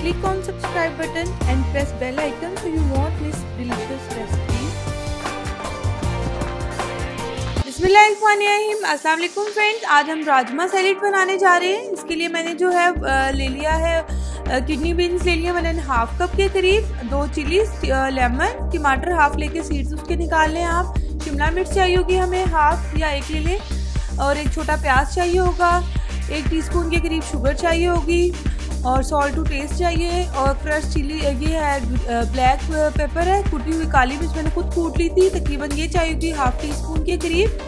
click on subscribe button and press bell icon so you won't miss delicious recipes. बिस्मिल्लाहिर्रहमानिर्रहीम। अस्सलाम वालेकुम friends, आज हम राजमा सैलेड बनाने जा रहे हैं। इसके लिए मैंने जो है ले लिया है किडनी बीन्स ले लिया मैंने हाफ कप के करीब, 2 चिलीज, लेमन, टमाटर हाफ लेके सीड्स उसके निकाल लें आप। शिमला मिर्च चाहिए होगी हमें हाफ या 1 ले लें, और एक छोटा प्याज चाहिए होगा, 1 टीस्पून के करीब शुगर चाहिए होगी, और सॉल्ट टू टेस्ट चाहिए, और क्रश चिली ये है ब्लैक पेपर है, कुटी हुई काली मिर्च मैंने खुद कूट ली थी, तकरीबन ये चाहिए होगी हाफ टीस्पून के करीब।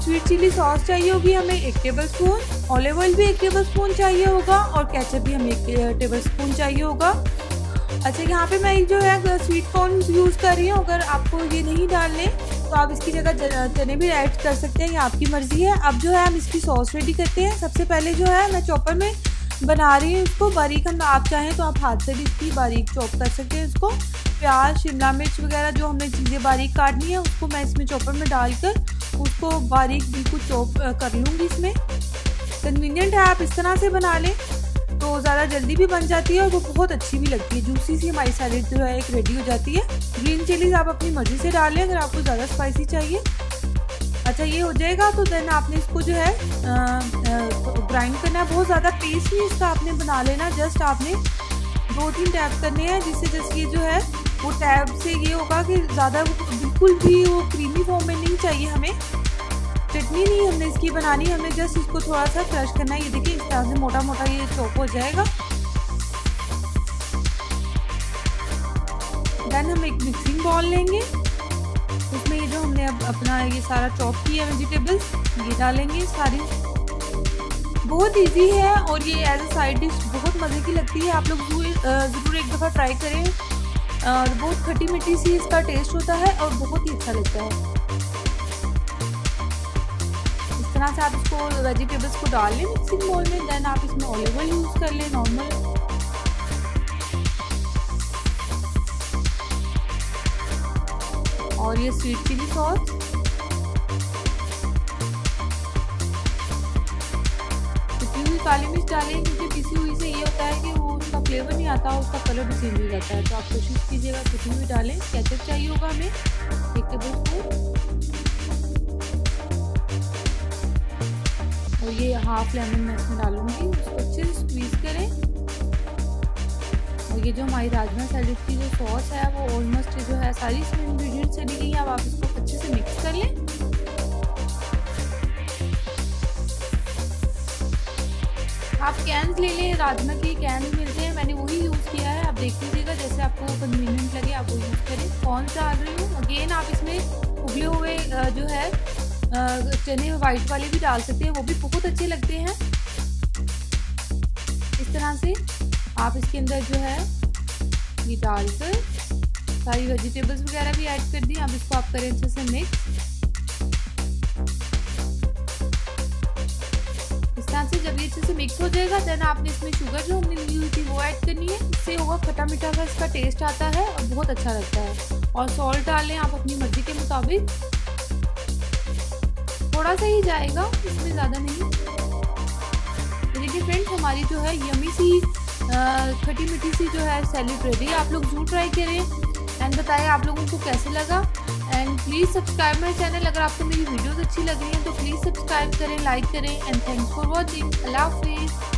स्वीट चिली सॉस चाहिए होगी हमें 1 टेबलस्पून, ऑलिव ऑयल भी 1 टेबलस्पून चाहिए होगा, और केचप भी हमें 1 टेबलस्पून चाहिए होगा। अच्छा, यहाँ पे मैं जो है स्वीट कॉर्न यूज़ कर रही हूँ। अगर आपको ये नहीं डालने तो आप इसकी जगह चने भी ऐड कर सकते हैं, ये आपकी मर्ज़ी है। अब जो है हम इसकी सॉस रेडी करते हैं। सबसे पहले जो है मैं चॉपर में बना रही हूँ इसको बारीक। हम आप चाहें तो आप हाथ से भी इसकी बारीक चॉप कर सकते हैं इसको। प्याज, शिमला मिर्च वगैरह जो हमने चीज़ें बारीक काटनी है उसको मैं इसमें चॉपर में डालकर उसको बारीक बिल्कुल चॉप कर लूँगी। इसमें कन्वीनियंट है, आप इस तरह से बना लें तो ज़्यादा जल्दी भी बन जाती है और वो बहुत अच्छी भी लगती है। जूसी सी हमारी सैलेड जो है एक रेडी हो जाती है। ग्रीन चिलीज आप अपनी मर्ज़ी से डाल लें अगर आपको ज़्यादा स्पाइसी चाहिए। अच्छा, ये हो जाएगा तो देन आपने इसको जो है ग्राइंड करना है। बहुत ज़्यादा पेस्ट नहीं इसका आपने बना लेना, जस्ट आपने 2-3 टैप करने हैं, जिससे जस्ट ये जो है वो टैप से ये होगा कि ज़्यादा बिल्कुल भी वो क्रीमी फॉर्म में नहीं चाहिए हमें। चटनी नहीं हमने इसकी बनानी, हमने जस्ट इसको थोड़ा सा क्रश करना है। ये देखिए इस तरह से मोटा मोटा ये चॉप हो जाएगा। देन हम एक मिक्सिंग बाउल लेंगे, उसमें ये जो हमने अब अपना ये सारा चॉप किया वेजिटेबल्स ये डालेंगे सारी। बहुत इजी है और ये एज अ साइड डिश बहुत मज़े की लगती है। आप लोग ज़रूर एक दफ़ा ट्राई करें। और बहुत खट्टी मीठी सी इसका टेस्ट होता है और बहुत ही अच्छा लगता है। इस तरह से आप इसको वेजिटेबल्स को डाल लें मिक्सिंग बाउल में। देन आप इसमें ऑलिव ऑयल यूज़ कर लें नॉर्मल। और ये स्वीट चिली सॉस, पिसी हुई काली मिर्च डालें, क्योंकि पिसी हुई से ये होता है कि वो उसका फ्लेवर नहीं आता, उसका कलर भी चेंज हो जाता है। तो आप कोशिश कीजिएगा पिसी हुई डालें। केचप चाहिए होगा हमें 1 टेबलस्पून, और ये हाफ लेमन मैं इसमें डालूंगी। उसको अच्छे से स्क्वीज करें। और ये जो हमारी राजमा सैलेड की जो सॉस है वो ऑलमोस्ट जो है सारी इसमें इंग्रेडिएंट्स चली गई हैं। अब आप इसको अच्छे से मिक्स कर लें। आप कैन्स ले लें, राजमा की कैन्स मिलते हैं, मैंने वही यूज़ किया है। आप देख लीजिएगा जैसे आपको कन्वीनियंट लगे आप वो यूज़ करें। कौन सा डाल रही हूँ अगेन, आप इसमें उबले हुए जो है चने वाइट वाले भी डाल सकते हैं, वो भी बहुत अच्छे लगते हैं। इस तरह से आप इसके अंदर जो है ये डालकर सारी वेजिटेबल्स वगैरह भी ऐड कर दी। अब इसको आप करें अच्छे से मिक्स। इस तरह से जब ये अच्छे से मिक्स हो जाएगा देन आपने इसमें शुगर जो हमने ली हुई थी वो ऐड करनी है। इससे होगा खट्टा मीठा का इसका टेस्ट आता है और बहुत अच्छा लगता है। और सॉल्ट डाल लें आप अपनी मर्जी के मुताबिक, थोड़ा सा ही जाएगा, इसमें ज़्यादा नहीं। देखिए फ्रेंड्स, हमारी जो है यमी सी खट्टी मीठी सी जो है सैलेड रेडी। आप लोग जरूर ट्राई करें एंड बताएं आप लोगों को कैसे लगा। And please subscribe my channel. अगर आपको मेरी वीडियोस अच्छी लग रही हैं तो प्लीज़ सब्सक्राइब करें, लाइक करें। And thanks for watching. अल्लाह हाफिज़।